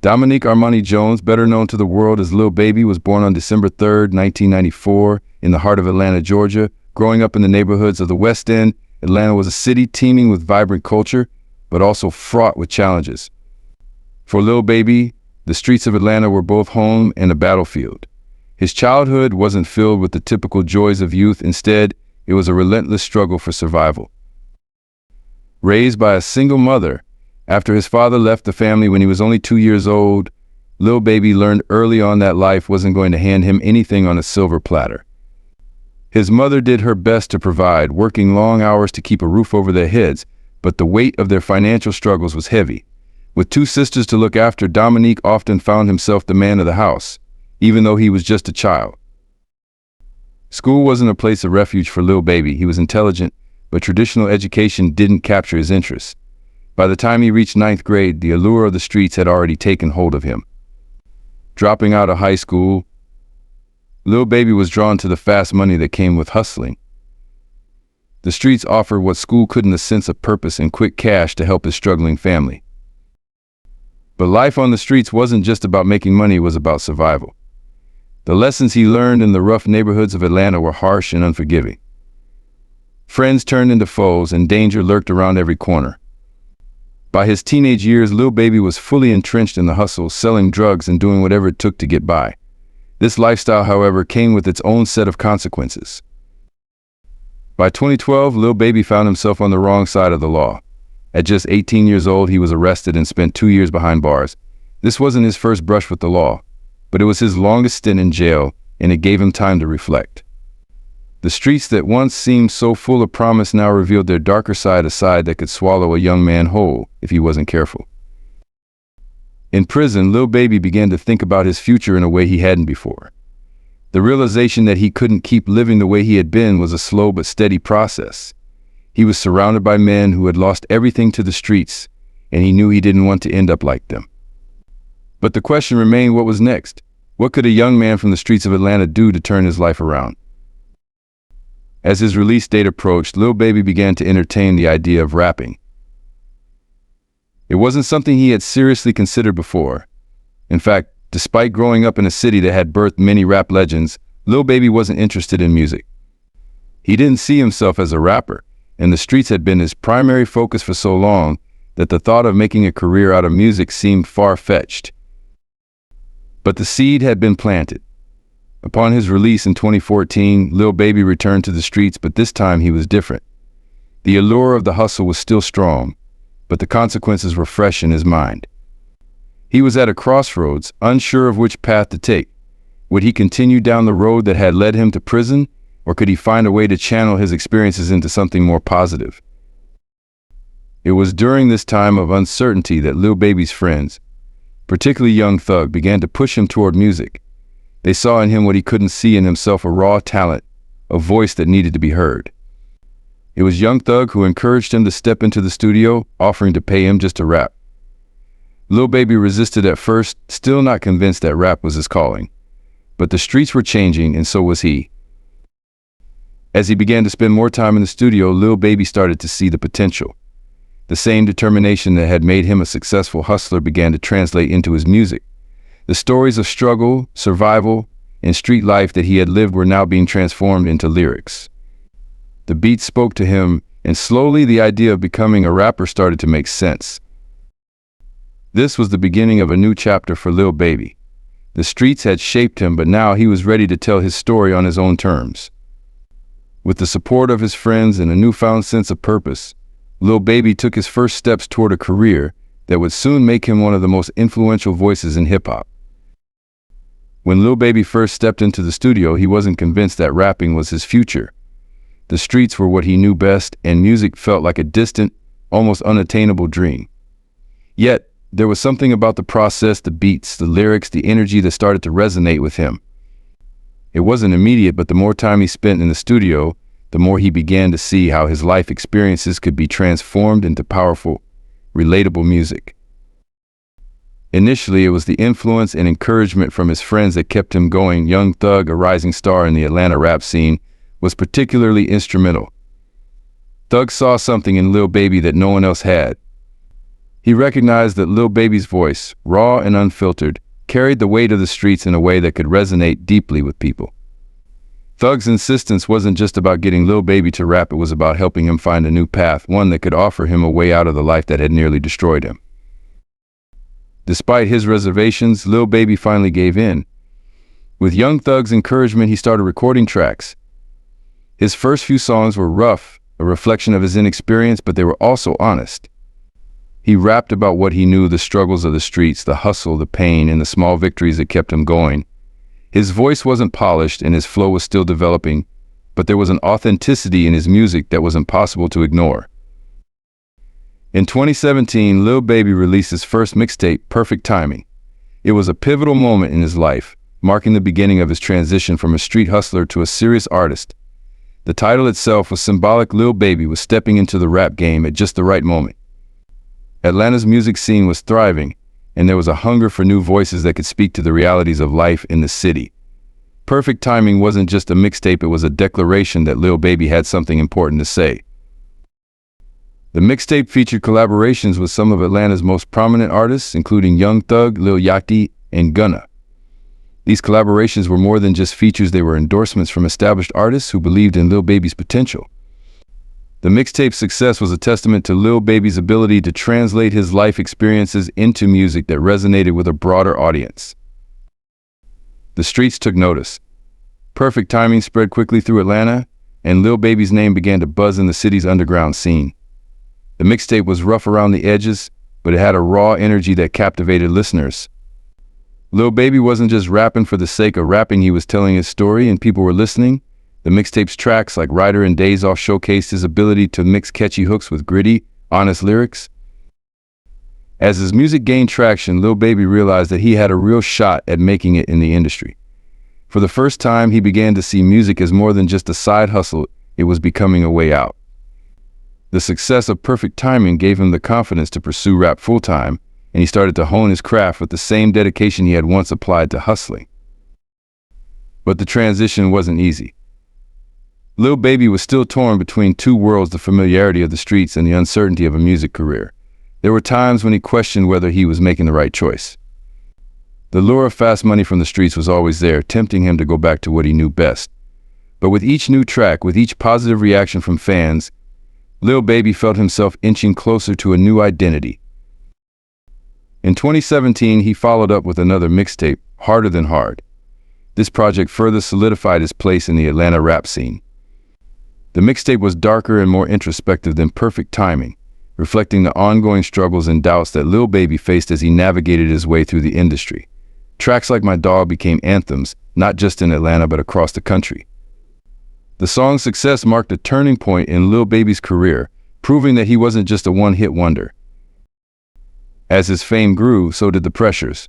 Dominique Armani Jones, better known to the world as Lil Baby, was born on December 3, 1994, in the heart of Atlanta, Georgia. Growing up in the neighborhoods of the West End, Atlanta was a city teeming with vibrant culture, but also fraught with challenges. For Lil Baby, the streets of Atlanta were both home and a battlefield. His childhood wasn't filled with the typical joys of youth. Instead, it was a relentless struggle for survival. Raised by a single mother, after his father left the family when he was only 2 years old, Lil Baby learned early on that life wasn't going to hand him anything on a silver platter. His mother did her best to provide, working long hours to keep a roof over their heads, but the weight of their financial struggles was heavy. With 2 sisters to look after, Dominique often found himself the man of the house, even though he was just a child. School wasn't a place of refuge for Lil Baby. He was intelligent, but traditional education didn't capture his interests. By the time he reached 9th grade, the allure of the streets had already taken hold of him. Dropping out of high school, Lil Baby was drawn to the fast money that came with hustling. The streets offered what school couldn't: a sense of purpose and quick cash to help his struggling family. But life on the streets wasn't just about making money, it was about survival. The lessons he learned in the rough neighborhoods of Atlanta were harsh and unforgiving. Friends turned into foes, and danger lurked around every corner. By his teenage years, Lil Baby was fully entrenched in the hustle, selling drugs and doing whatever it took to get by. This lifestyle, however, came with its own set of consequences. By 2012, Lil Baby found himself on the wrong side of the law. At just 18 years old, he was arrested and spent 2 years behind bars. This wasn't his first brush with the law, but it was his longest stint in jail, and it gave him time to reflect. The streets that once seemed so full of promise now revealed their darker side, a side that could swallow a young man whole if he wasn't careful. In prison, Lil Baby began to think about his future in a way he hadn't before. The realization that he couldn't keep living the way he had been was a slow but steady process. He was surrounded by men who had lost everything to the streets, and he knew he didn't want to end up like them. But the question remained, what was next? What could a young man from the streets of Atlanta do to turn his life around? As his release date approached, Lil Baby began to entertain the idea of rapping. It wasn't something he had seriously considered before. In fact, despite growing up in a city that had birthed many rap legends, Lil Baby wasn't interested in music. He didn't see himself as a rapper, and the streets had been his primary focus for so long that the thought of making a career out of music seemed far-fetched. But the seed had been planted. Upon his release in 2014, Lil Baby returned to the streets, but this time he was different. The allure of the hustle was still strong, but the consequences were fresh in his mind. He was at a crossroads, unsure of which path to take. Would he continue down the road that had led him to prison, or could he find a way to channel his experiences into something more positive? It was during this time of uncertainty that Lil Baby's friends, particularly Young Thug, began to push him toward music. They saw in him what he couldn't see in himself: a raw talent, a voice that needed to be heard. It was Young Thug who encouraged him to step into the studio, offering to pay him just to rap. Lil Baby resisted at first, still not convinced that rap was his calling. But the streets were changing, and so was he. As he began to spend more time in the studio, Lil Baby started to see the potential. The same determination that had made him a successful hustler began to translate into his music. The stories of struggle, survival, and street life that he had lived were now being transformed into lyrics. The beats spoke to him, and slowly the idea of becoming a rapper started to make sense. This was the beginning of a new chapter for Lil Baby. The streets had shaped him, but now he was ready to tell his story on his own terms. With the support of his friends and a newfound sense of purpose, Lil Baby took his first steps toward a career that would soon make him one of the most influential voices in hip-hop. When Lil Baby first stepped into the studio, he wasn't convinced that rapping was his future. The streets were what he knew best, and music felt like a distant, almost unattainable dream. Yet, there was something about the process, the beats, the lyrics, the energy that started to resonate with him. It wasn't immediate, but the more time he spent in the studio, the more he began to see how his life experiences could be transformed into powerful, relatable music. Initially, it was the influence and encouragement from his friends that kept him going. Young Thug, a rising star in the Atlanta rap scene, was particularly instrumental. Thug saw something in Lil Baby that no one else had. He recognized that Lil Baby's voice, raw and unfiltered, carried the weight of the streets in a way that could resonate deeply with people. Thug's insistence wasn't just about getting Lil Baby to rap, it was about helping him find a new path, one that could offer him a way out of the life that had nearly destroyed him. Despite his reservations, Lil Baby finally gave in. With Young Thug's encouragement, he started recording tracks. His first few songs were rough, a reflection of his inexperience, but they were also honest. He rapped about what he knew, the struggles of the streets, the hustle, the pain, and the small victories that kept him going. His voice wasn't polished and his flow was still developing, but there was an authenticity in his music that was impossible to ignore. In 2017, Lil Baby released his first mixtape, Perfect Timing. It was a pivotal moment in his life, marking the beginning of his transition from a street hustler to a serious artist. The title itself was symbolic. Lil Baby was stepping into the rap game at just the right moment. Atlanta's music scene was thriving, and there was a hunger for new voices that could speak to the realities of life in the city. Perfect Timing wasn't just a mixtape, it was a declaration that Lil Baby had something important to say. The mixtape featured collaborations with some of Atlanta's most prominent artists, including Young Thug, Lil Yachty, and Gunna. These collaborations were more than just features, they were endorsements from established artists who believed in Lil Baby's potential. The mixtape's success was a testament to Lil Baby's ability to translate his life experiences into music that resonated with a broader audience. The streets took notice. Perfect Timing spread quickly through Atlanta, and Lil Baby's name began to buzz in the city's underground scene. The mixtape was rough around the edges, but it had a raw energy that captivated listeners. Lil Baby wasn't just rapping for the sake of rapping, he was telling his story and people were listening. The mixtape's tracks like Rider and Days Off showcased his ability to mix catchy hooks with gritty, honest lyrics. As his music gained traction, Lil Baby realized that he had a real shot at making it in the industry. For the first time, he began to see music as more than just a side hustle, it was becoming a way out. The success of Perfect Timing gave him the confidence to pursue rap full-time, and he started to hone his craft with the same dedication he had once applied to hustling. But the transition wasn't easy. Lil Baby was still torn between two worlds, the familiarity of the streets and the uncertainty of a music career. There were times when he questioned whether he was making the right choice. The lure of fast money from the streets was always there, tempting him to go back to what he knew best. But with each new track, with each positive reaction from fans, Lil Baby felt himself inching closer to a new identity. In 2017, he followed up with another mixtape, Harder Than Hard. This project further solidified his place in the Atlanta rap scene. The mixtape was darker and more introspective than Perfect Timing, reflecting the ongoing struggles and doubts that Lil Baby faced as he navigated his way through the industry. Tracks like My Dog became anthems, not just in Atlanta but across the country. The song's success marked a turning point in Lil Baby's career, proving that he wasn't just a one-hit wonder. As his fame grew, so did the pressures.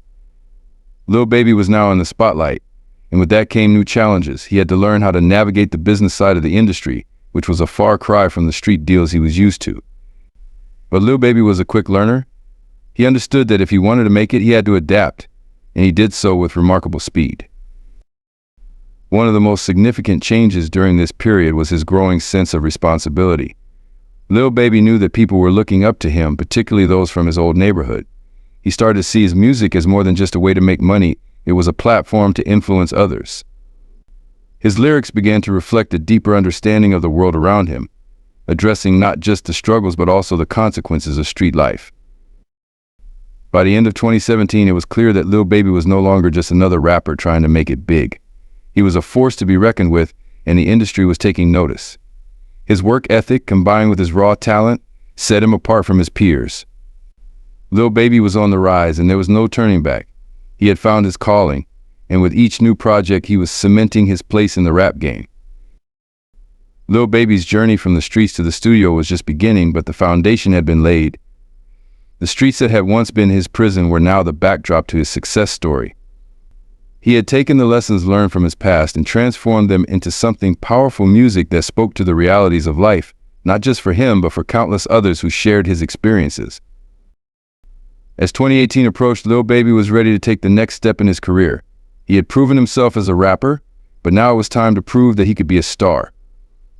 Lil Baby was now in the spotlight, and with that came new challenges. He had to learn how to navigate the business side of the industry, which was a far cry from the street deals he was used to. But Lil Baby was a quick learner. He understood that if he wanted to make it, he had to adapt, and he did so with remarkable speed. One of the most significant changes during this period was his growing sense of responsibility. Lil Baby knew that people were looking up to him, particularly those from his old neighborhood. He started to see his music as more than just a way to make money, it was a platform to influence others. His lyrics began to reflect a deeper understanding of the world around him, addressing not just the struggles but also the consequences of street life. By the end of 2017, it was clear that Lil Baby was no longer just another rapper trying to make it big. He was a force to be reckoned with, and the industry was taking notice. His work ethic, combined with his raw talent, set him apart from his peers. Lil Baby was on the rise, and there was no turning back. He had found his calling, and with each new project, he was cementing his place in the rap game. Lil Baby's journey from the streets to the studio was just beginning, but the foundation had been laid. The streets that had once been his prison were now the backdrop to his success story. He had taken the lessons learned from his past and transformed them into something powerful, music that spoke to the realities of life, not just for him, but for countless others who shared his experiences. As 2018 approached, Lil Baby was ready to take the next step in his career. He had proven himself as a rapper, but now it was time to prove that he could be a star.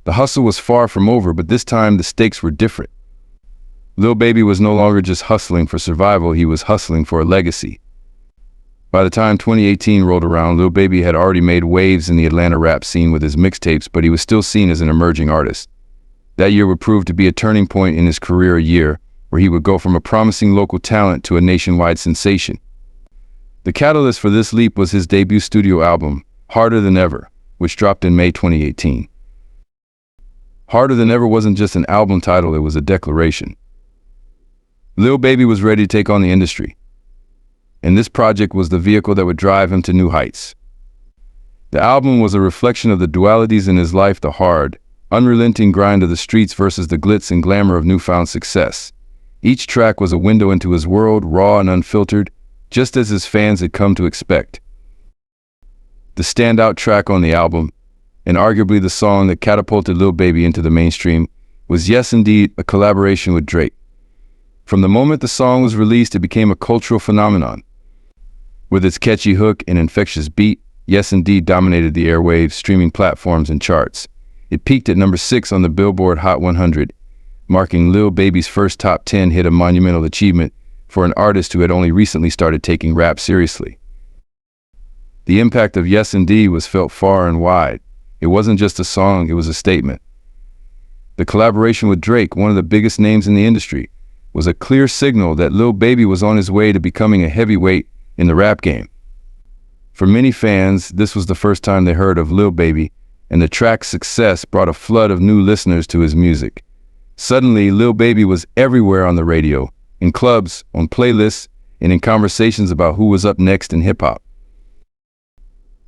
The hustle was far from over, but this time the stakes were different. Lil Baby was no longer just hustling for survival, he was hustling for a legacy. By the time 2018 rolled around, Lil Baby had already made waves in the Atlanta rap scene with his mixtapes, but he was still seen as an emerging artist. That year would prove to be a turning point in his career, a year where he would go from a promising local talent to a nationwide sensation. The catalyst for this leap was his debut studio album, Harder Than Ever, which dropped in May 2018. Harder Than Ever wasn't just an album title, it was a declaration. Lil Baby was ready to take on the industry, and this project was the vehicle that would drive him to new heights. The album was a reflection of the dualities in his life, the hard, unrelenting grind of the streets versus the glitz and glamour of newfound success. Each track was a window into his world, raw and unfiltered, just as his fans had come to expect. The standout track on the album, and arguably the song that catapulted Lil Baby into the mainstream, was Yes Indeed, a collaboration with Drake. From the moment the song was released, it became a cultural phenomenon. With its catchy hook and infectious beat, Yes Indeed dominated the airwaves, streaming platforms, and charts. It peaked at number 6 on the Billboard Hot 100, marking Lil Baby's first top 10 hit, a monumental achievement for an artist who had only recently started taking rap seriously. The impact of Yes Indeed was felt far and wide. It wasn't just a song, it was a statement. The collaboration with Drake, one of the biggest names in the industry, was a clear signal that Lil Baby was on his way to becoming a heavyweight in the rap game. For many fans, this was the first time they heard of Lil Baby, and the track's success brought a flood of new listeners to his music. Suddenly, Lil Baby was everywhere on the radio, in clubs, on playlists, and in conversations about who was up next in hip-hop.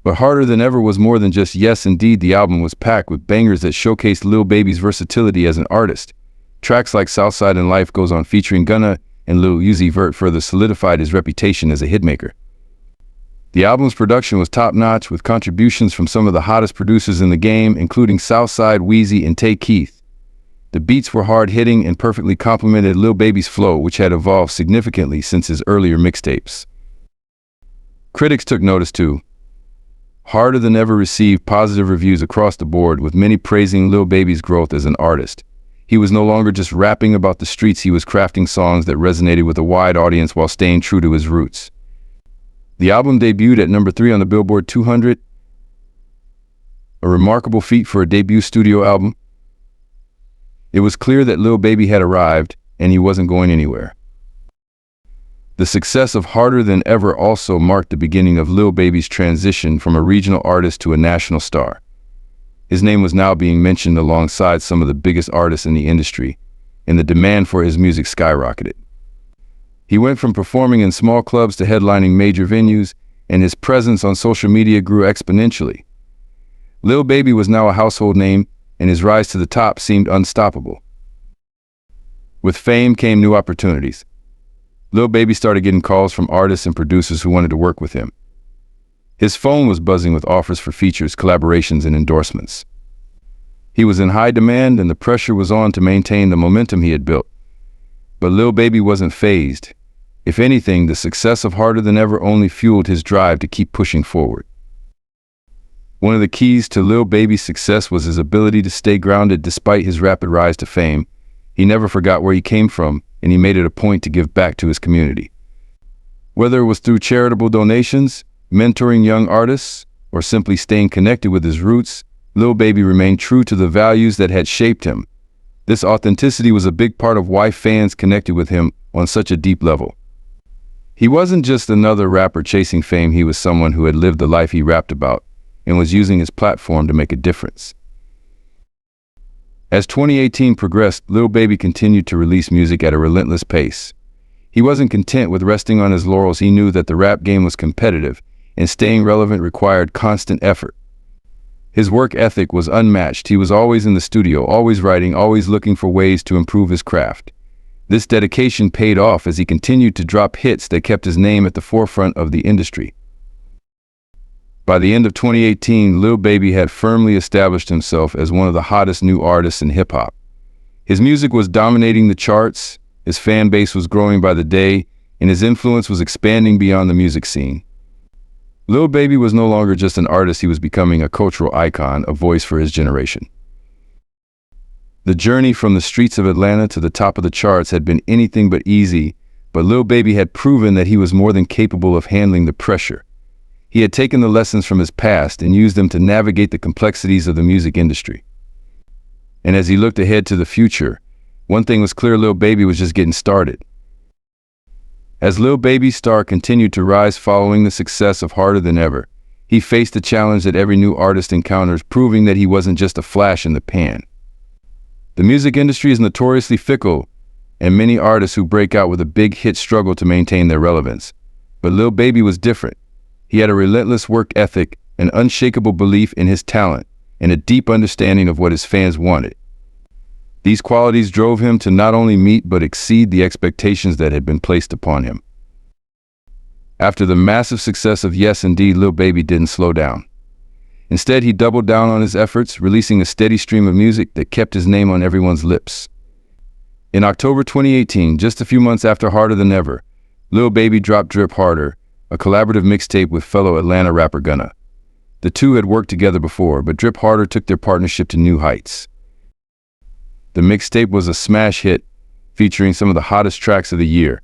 But Harder Than Ever was more than just Yes Indeed. The album was packed with bangers that showcased Lil Baby's versatility as an artist. Tracks like Southside and Life Goes On featuring Gunna and Lil Uzi Vert further solidified his reputation as a hitmaker. The album's production was top-notch, with contributions from some of the hottest producers in the game, including Southside, Weezy, and Tay Keith. The beats were hard-hitting and perfectly complemented Lil Baby's flow, which had evolved significantly since his earlier mixtapes. Critics took notice too. Harder Than Ever received positive reviews across the board, with many praising Lil Baby's growth as an artist. He was no longer just rapping about the streets, he was crafting songs that resonated with a wide audience while staying true to his roots. The album debuted at number 3 on the Billboard 200, a remarkable feat for a debut studio album. It was clear that Lil Baby had arrived, and he wasn't going anywhere. The success of Harder Than Ever also marked the beginning of Lil Baby's transition from a regional artist to a national star. His name was now being mentioned alongside some of the biggest artists in the industry, and the demand for his music skyrocketed. He went from performing in small clubs to headlining major venues, and his presence on social media grew exponentially. Lil Baby was now a household name, and his rise to the top seemed unstoppable. With fame came new opportunities. Lil Baby started getting calls from artists and producers who wanted to work with him. His phone was buzzing with offers for features, collaborations, and endorsements. He was in high demand, and the pressure was on to maintain the momentum he had built. But Lil Baby wasn't fazed. If anything, the success of Harder Than Ever only fueled his drive to keep pushing forward. One of the keys to Lil Baby's success was his ability to stay grounded despite his rapid rise to fame. He never forgot where he came from, and he made it a point to give back to his community. Whether it was through charitable donations, mentoring young artists, or simply staying connected with his roots, Lil Baby remained true to the values that had shaped him. This authenticity was a big part of why fans connected with him on such a deep level. He wasn't just another rapper chasing fame, he was someone who had lived the life he rapped about and was using his platform to make a difference. As 2018 progressed, Lil Baby continued to release music at a relentless pace. He wasn't content with resting on his laurels. He knew that the rap game was competitive, and staying relevant required constant effort. His work ethic was unmatched. He was always in the studio, always writing, always looking for ways to improve his craft. This dedication paid off as he continued to drop hits that kept his name at the forefront of the industry. By the end of 2018, Lil Baby had firmly established himself as one of the hottest new artists in hip-hop. His music was dominating the charts, his fan base was growing by the day, and his influence was expanding beyond the music scene. Lil Baby was no longer just an artist, he was becoming a cultural icon, a voice for his generation. The journey from the streets of Atlanta to the top of the charts had been anything but easy, but Lil Baby had proven that he was more than capable of handling the pressure. He had taken the lessons from his past and used them to navigate the complexities of the music industry. And as he looked ahead to the future, one thing was clear: Lil Baby was just getting started. As Lil Baby's star continued to rise following the success of Harder Than Ever, he faced a challenge that every new artist encounters, proving that he wasn't just a flash in the pan. The music industry is notoriously fickle, and many artists who break out with a big hit struggle to maintain their relevance. But Lil Baby was different. He had a relentless work ethic, an unshakable belief in his talent, and a deep understanding of what his fans wanted. These qualities drove him to not only meet but exceed the expectations that had been placed upon him. After the massive success of Yes Indeed, Lil Baby didn't slow down. Instead, he doubled down on his efforts, releasing a steady stream of music that kept his name on everyone's lips. In October 2018, just a few months after Harder Than Ever, Lil Baby dropped Drip Harder, a collaborative mixtape with fellow Atlanta rapper Gunna. The two had worked together before, but Drip Harder took their partnership to new heights. The mixtape was a smash hit, featuring some of the hottest tracks of the year,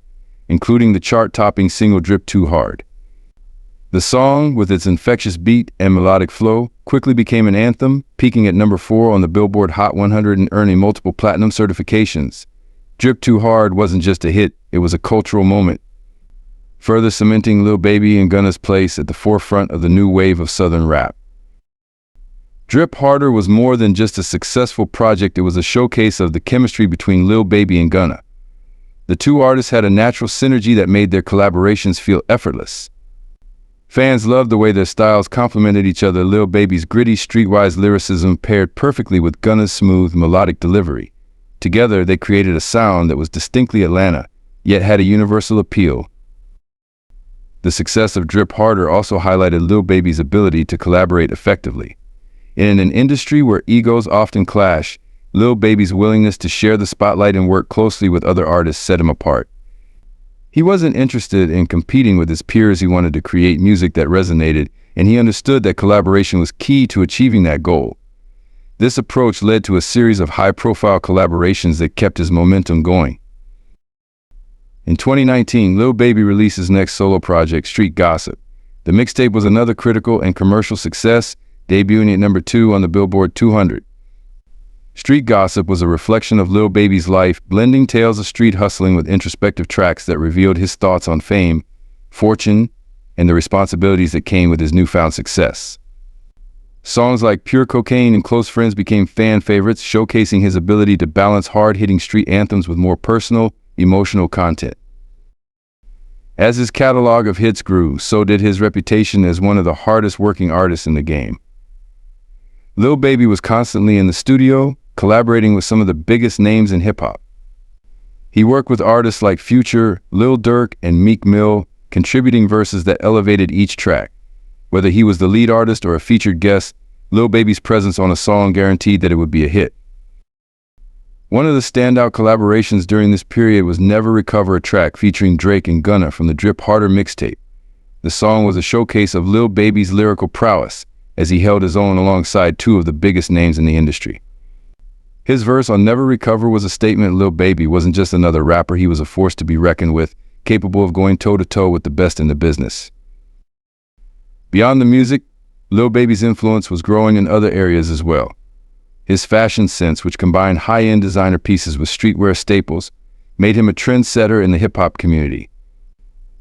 including the chart-topping single Drip Too Hard. The song, with its infectious beat and melodic flow, quickly became an anthem, peaking at number 4 on the Billboard Hot 100 and earning multiple platinum certifications. Drip Too Hard wasn't just a hit, it was a cultural moment, further cementing Lil Baby and Gunna's place at the forefront of the new wave of Southern rap. Drip Harder was more than just a successful project, it was a showcase of the chemistry between Lil Baby and Gunna. The two artists had a natural synergy that made their collaborations feel effortless. Fans loved the way their styles complemented each other. Lil Baby's gritty, streetwise lyricism paired perfectly with Gunna's smooth, melodic delivery. Together, they created a sound that was distinctly Atlanta, yet had a universal appeal. The success of Drip Harder also highlighted Lil Baby's ability to collaborate effectively. In an industry where egos often clash, Lil Baby's willingness to share the spotlight and work closely with other artists set him apart. He wasn't interested in competing with his peers, he wanted to create music that resonated, and he understood that collaboration was key to achieving that goal. This approach led to a series of high-profile collaborations that kept his momentum going. In 2019, Lil Baby released his next solo project, Street Gossip. The mixtape was another critical and commercial success, debuting at number 2 on the Billboard 200. Street Gossip was a reflection of Lil Baby's life, blending tales of street hustling with introspective tracks that revealed his thoughts on fame, fortune, and the responsibilities that came with his newfound success. Songs like Pure Cocaine and Close Friends became fan favorites, showcasing his ability to balance hard-hitting street anthems with more personal, emotional content. As his catalog of hits grew, so did his reputation as one of the hardest-working artists in the game. Lil Baby was constantly in the studio, collaborating with some of the biggest names in hip-hop. He worked with artists like Future, Lil Durk, and Meek Mill, contributing verses that elevated each track. Whether he was the lead artist or a featured guest, Lil Baby's presence on a song guaranteed that it would be a hit. One of the standout collaborations during this period was Never Recover, a track featuring Drake and Gunna from the Drip Harder mixtape. The song was a showcase of Lil Baby's lyrical prowess, as he held his own alongside two of the biggest names in the industry. His verse on Never Recover was a statement. Lil Baby wasn't just another rapper, he was a force to be reckoned with, capable of going toe-to-toe with the best in the business. Beyond the music, Lil Baby's influence was growing in other areas as well. His fashion sense, which combined high-end designer pieces with streetwear staples, made him a trendsetter in the hip-hop community.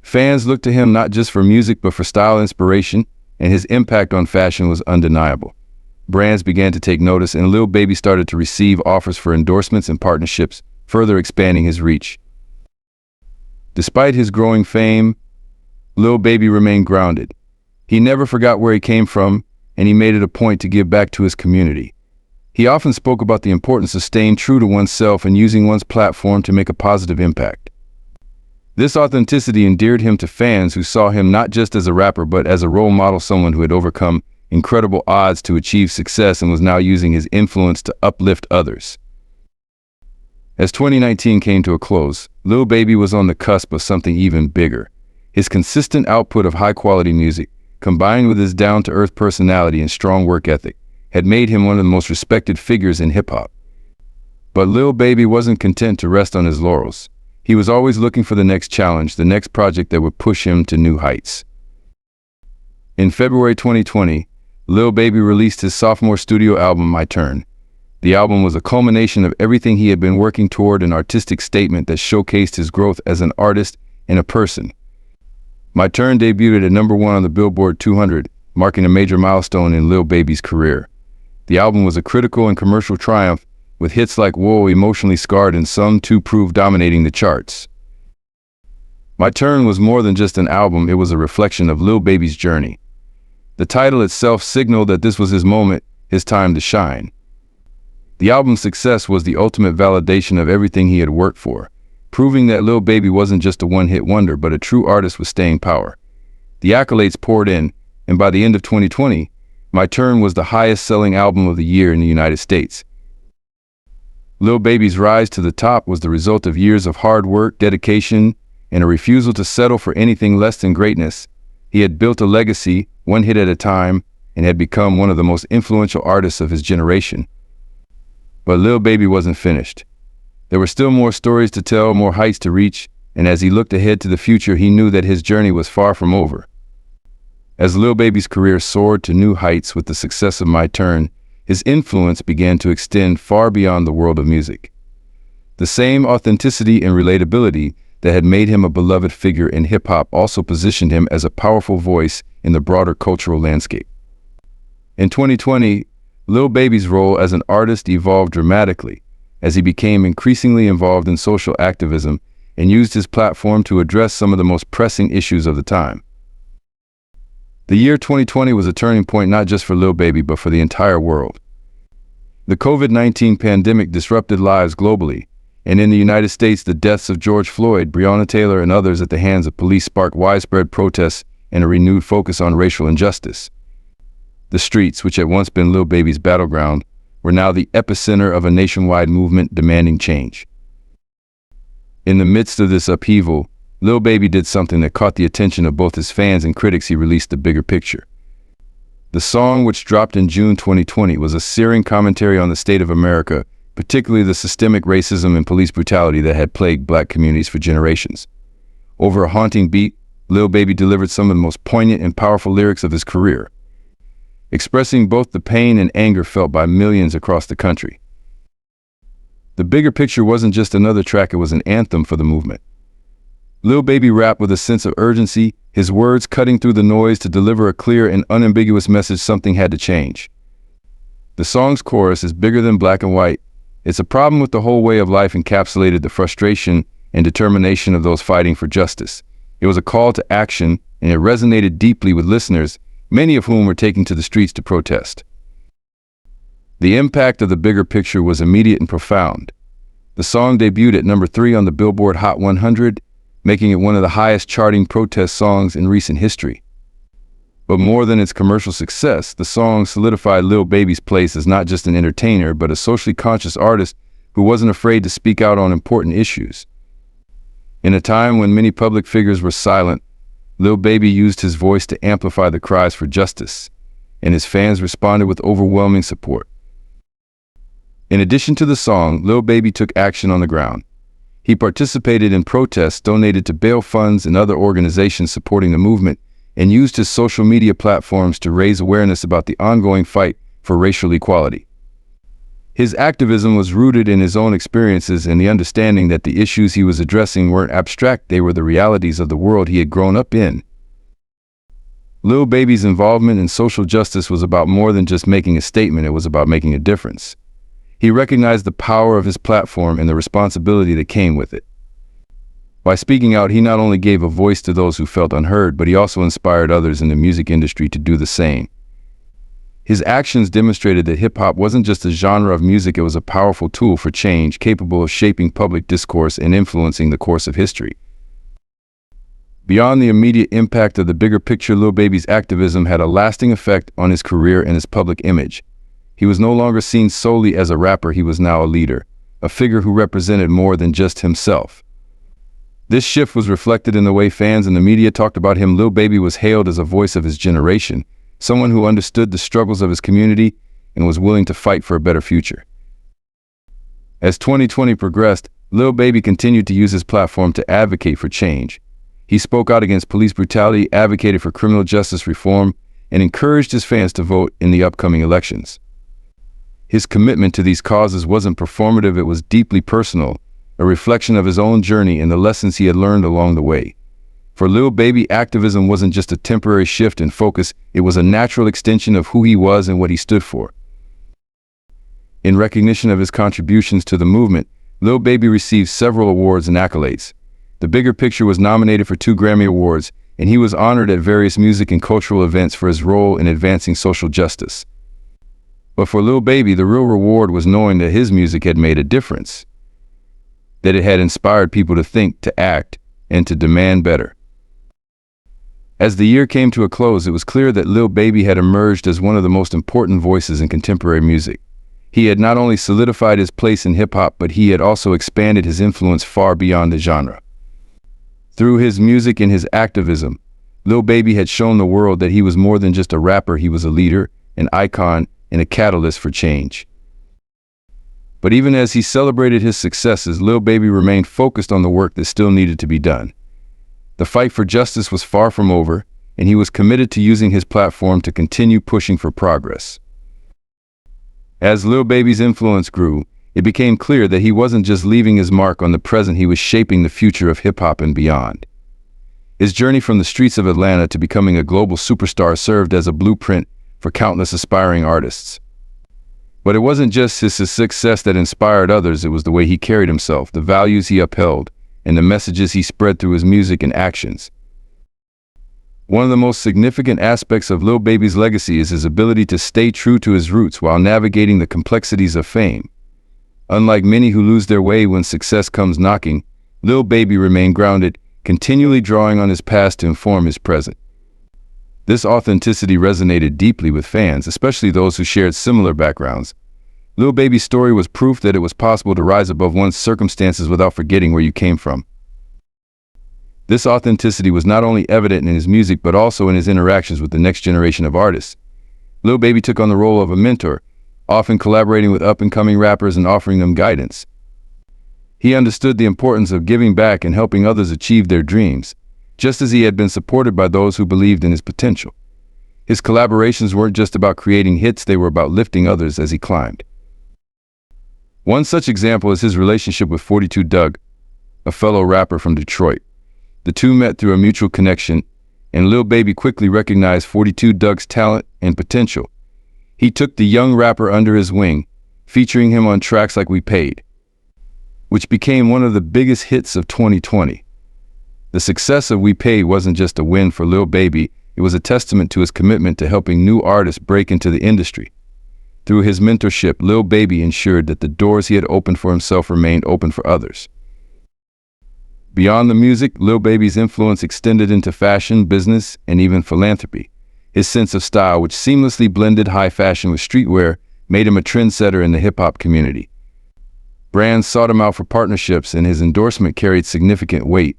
Fans looked to him not just for music but for style inspiration, and his impact on fashion was undeniable. Brands began to take notice, and Lil Baby started to receive offers for endorsements and partnerships, further expanding his reach. Despite his growing fame, Lil Baby remained grounded. He never forgot where he came from, and he made it a point to give back to his community. He often spoke about the importance of staying true to oneself and using one's platform to make a positive impact. This authenticity endeared him to fans who saw him not just as a rapper but as a role model, someone who had overcome incredible odds to achieve success and was now using his influence to uplift others. As 2019 came to a close, Lil Baby was on the cusp of something even bigger. His consistent output of high-quality music, combined with his down-to-earth personality and strong work ethic, had made him one of the most respected figures in hip-hop. But Lil Baby wasn't content to rest on his laurels. He was always looking for the next challenge, the next project that would push him to new heights. In February 2020, Lil Baby released his sophomore studio album, My Turn. The album was a culmination of everything he had been working toward, an artistic statement that showcased his growth as an artist and a person. My Turn debuted at #1 on the Billboard 200, marking a major milestone in Lil Baby's career. The album was a critical and commercial triumph, with hits like Whoa, Emotionally Scarred, and Some To Prove dominating the charts. My Turn was more than just an album, it was a reflection of Lil Baby's journey. The title itself signaled that this was his moment, his time to shine. The album's success was the ultimate validation of everything he had worked for, proving that Lil Baby wasn't just a one-hit wonder, but a true artist with staying power. The accolades poured in, and by the end of 2020, My Turn was the highest-selling album of the year in the United States. Lil Baby's rise to the top was the result of years of hard work, dedication, and a refusal to settle for anything less than greatness. He had built a legacy, one hit at a time, and had become one of the most influential artists of his generation. But Lil Baby wasn't finished. There were still more stories to tell, more heights to reach, and as he looked ahead to the future, he knew that his journey was far from over. As Lil Baby's career soared to new heights with the success of My Turn, his influence began to extend far beyond the world of music. The same authenticity and relatability that had made him a beloved figure in hip-hop also positioned him as a powerful voice in the broader cultural landscape. In 2020, Lil Baby's role as an artist evolved dramatically as he became increasingly involved in social activism and used his platform to address some of the most pressing issues of the time. The year 2020 was a turning point not just for Lil Baby, but for the entire world. The COVID-19 pandemic disrupted lives globally, and in the United States, the deaths of George Floyd, Breonna Taylor, and others at the hands of police sparked widespread protests and a renewed focus on racial injustice. The streets, which had once been Lil Baby's battleground, were now the epicenter of a nationwide movement demanding change. In the midst of this upheaval, Lil Baby did something that caught the attention of both his fans and critics. He released The Bigger Picture. The song, which dropped in June 2020, was a searing commentary on the state of America, particularly the systemic racism and police brutality that had plagued black communities for generations. Over a haunting beat, Lil Baby delivered some of the most poignant and powerful lyrics of his career, expressing both the pain and anger felt by millions across the country. The Bigger Picture wasn't just another track, it was an anthem for the movement. Lil Baby rapped with a sense of urgency, his words cutting through the noise to deliver a clear and unambiguous message: something had to change. The song's chorus is bigger than black and white. It's a problem with the whole way of life, encapsulated the frustration and determination of those fighting for justice. It was a call to action, and it resonated deeply with listeners, many of whom were taking to the streets to protest. The impact of The Bigger Picture was immediate and profound. The song debuted at #3 on the Billboard Hot 100, making it one of the highest charting protest songs in recent history. But more than its commercial success, the song solidified Lil Baby's place as not just an entertainer, but a socially conscious artist who wasn't afraid to speak out on important issues. In a time when many public figures were silent, Lil Baby used his voice to amplify the cries for justice, and his fans responded with overwhelming support. In addition to the song, Lil Baby took action on the ground. He participated in protests, donated to bail funds and other organizations supporting the movement, and used his social media platforms to raise awareness about the ongoing fight for racial equality. His activism was rooted in his own experiences and the understanding that the issues he was addressing weren't abstract, they were the realities of the world he had grown up in. Lil Baby's involvement in social justice was about more than just making a statement, it was about making a difference. He recognized the power of his platform and the responsibility that came with it. By speaking out, he not only gave a voice to those who felt unheard, but he also inspired others in the music industry to do the same. His actions demonstrated that hip-hop wasn't just a genre of music, it was a powerful tool for change, capable of shaping public discourse and influencing the course of history. Beyond the immediate impact of The Bigger Picture, Lil Baby's activism had a lasting effect on his career and his public image. He was no longer seen solely as a rapper, he was now a leader, a figure who represented more than just himself. This shift was reflected in the way fans and the media talked about him. Lil Baby was hailed as a voice of his generation, someone who understood the struggles of his community and was willing to fight for a better future. As 2020 progressed, Lil Baby continued to use his platform to advocate for change. He spoke out against police brutality, advocated for criminal justice reform, and encouraged his fans to vote in the upcoming elections. His commitment to these causes wasn't performative, it was deeply personal, a reflection of his own journey and the lessons he had learned along the way. For Lil Baby, activism wasn't just a temporary shift in focus, it was a natural extension of who he was and what he stood for. In recognition of his contributions to the movement, Lil Baby received several awards and accolades. The Bigger Picture was nominated for 2 Grammy Awards, and he was honored at various music and cultural events for his role in advancing social justice. But for Lil Baby, the real reward was knowing that his music had made a difference, that it had inspired people to think, to act, and to demand better. As the year came to a close, it was clear that Lil Baby had emerged as one of the most important voices in contemporary music. He had not only solidified his place in hip-hop, but he had also expanded his influence far beyond the genre. Through his music and his activism, Lil Baby had shown the world that he was more than just a rapper, he was a leader, an icon, and a catalyst for change. But even as he celebrated his successes, Lil Baby remained focused on the work that still needed to be done. The fight for justice was far from over, and he was committed to using his platform to continue pushing for progress. As Lil Baby's influence grew, it became clear that he wasn't just leaving his mark on the present, he was shaping the future of hip-hop and beyond. His journey from the streets of Atlanta to becoming a global superstar served as a blueprint for countless aspiring artists. But it wasn't just his success that inspired others, it was the way he carried himself, the values he upheld, and the messages he spread through his music and actions. One of the most significant aspects of Lil Baby's legacy is his ability to stay true to his roots while navigating the complexities of fame. Unlike many who lose their way when success comes knocking, Lil Baby remained grounded, continually drawing on his past to inform his present. This authenticity resonated deeply with fans, especially those who shared similar backgrounds. Lil Baby's story was proof that it was possible to rise above one's circumstances without forgetting where you came from. This authenticity was not only evident in his music but also in his interactions with the next generation of artists. Lil Baby took on the role of a mentor, often collaborating with up-and-coming rappers and offering them guidance. He understood the importance of giving back and helping others achieve their dreams, just as he had been supported by those who believed in his potential. His collaborations weren't just about creating hits, they were about lifting others as he climbed. One such example is his relationship with 42 Dugg, a fellow rapper from Detroit. The two met through a mutual connection, and Lil Baby quickly recognized 42 Dugg's talent and potential. He took the young rapper under his wing, featuring him on tracks like We Paid, which became one of the biggest hits of 2020. The success of We Paid wasn't just a win for Lil Baby, it was a testament to his commitment to helping new artists break into the industry. Through his mentorship, Lil Baby ensured that the doors he had opened for himself remained open for others. Beyond the music, Lil Baby's influence extended into fashion, business, and even philanthropy. His sense of style, which seamlessly blended high fashion with streetwear, made him a trendsetter in the hip-hop community. Brands sought him out for partnerships, and his endorsement carried significant weight.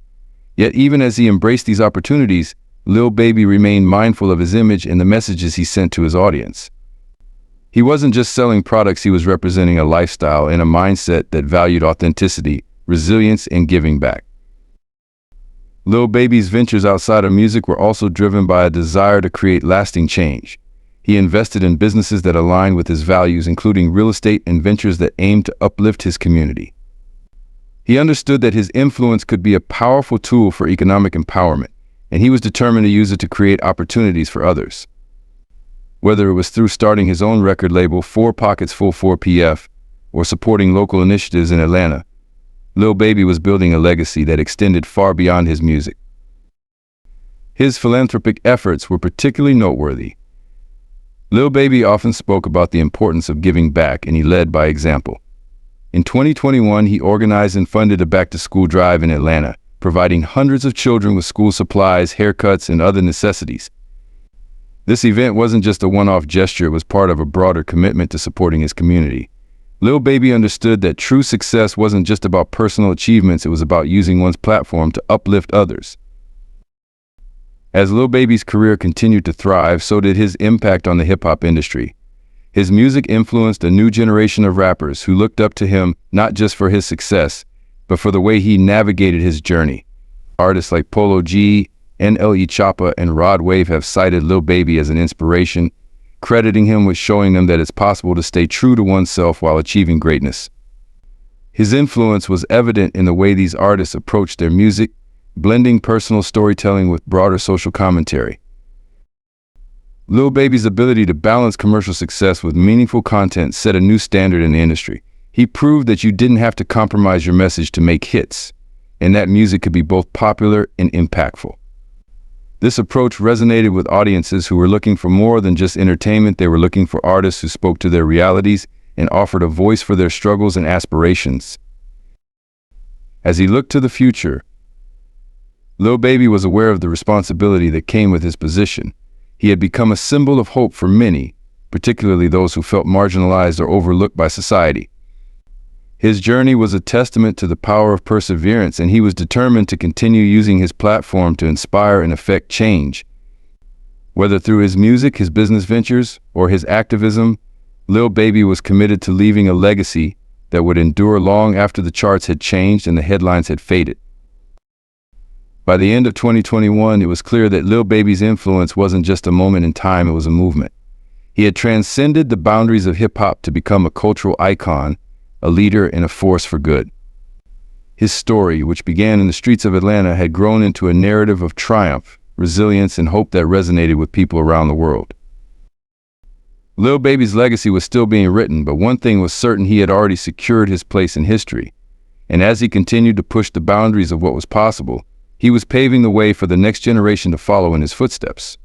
Yet even as he embraced these opportunities, Lil Baby remained mindful of his image and the messages he sent to his audience. He wasn't just selling products, he was representing a lifestyle and a mindset that valued authenticity, resilience, and giving back. Lil Baby's ventures outside of music were also driven by a desire to create lasting change. He invested in businesses that aligned with his values, including real estate and ventures that aimed to uplift his community. He understood that his influence could be a powerful tool for economic empowerment, and he was determined to use it to create opportunities for others. Whether it was through starting his own record label, 4 Pockets Full 4PF, or supporting local initiatives in Atlanta, Lil Baby was building a legacy that extended far beyond his music. His philanthropic efforts were particularly noteworthy. Lil Baby often spoke about the importance of giving back, and he led by example. In 2021, he organized and funded a back-to-school drive in Atlanta, providing hundreds of children with school supplies, haircuts, and other necessities. This event wasn't just a one-off gesture, it was part of a broader commitment to supporting his community. Lil Baby understood that true success wasn't just about personal achievements, it was about using one's platform to uplift others. As Lil Baby's career continued to thrive, so did his impact on the hip-hop industry. His music influenced a new generation of rappers who looked up to him not just for his success, but for the way he navigated his journey. Artists like Polo G, NLE Choppa, and Rod Wave have cited Lil Baby as an inspiration, crediting him with showing them that it's possible to stay true to oneself while achieving greatness. His influence was evident in the way these artists approached their music, blending personal storytelling with broader social commentary. Lil Baby's ability to balance commercial success with meaningful content set a new standard in the industry. He proved that you didn't have to compromise your message to make hits, and that music could be both popular and impactful. This approach resonated with audiences who were looking for more than just entertainment. They were looking for artists who spoke to their realities and offered a voice for their struggles and aspirations. As he looked to the future, Lil Baby was aware of the responsibility that came with his position. He had become a symbol of hope for many, particularly those who felt marginalized or overlooked by society. His journey was a testament to the power of perseverance, and he was determined to continue using his platform to inspire and affect change. Whether through his music, his business ventures, or his activism, Lil Baby was committed to leaving a legacy that would endure long after the charts had changed and the headlines had faded. By the end of 2021, it was clear that Lil Baby's influence wasn't just a moment in time, it was a movement. He had transcended the boundaries of hip-hop to become a cultural icon, a leader, and a force for good. His story, which began in the streets of Atlanta, had grown into a narrative of triumph, resilience, and hope that resonated with people around the world. Lil Baby's legacy was still being written, but one thing was certain: he had already secured his place in history. And as he continued to push the boundaries of what was possible, he was paving the way for the next generation to follow in his footsteps.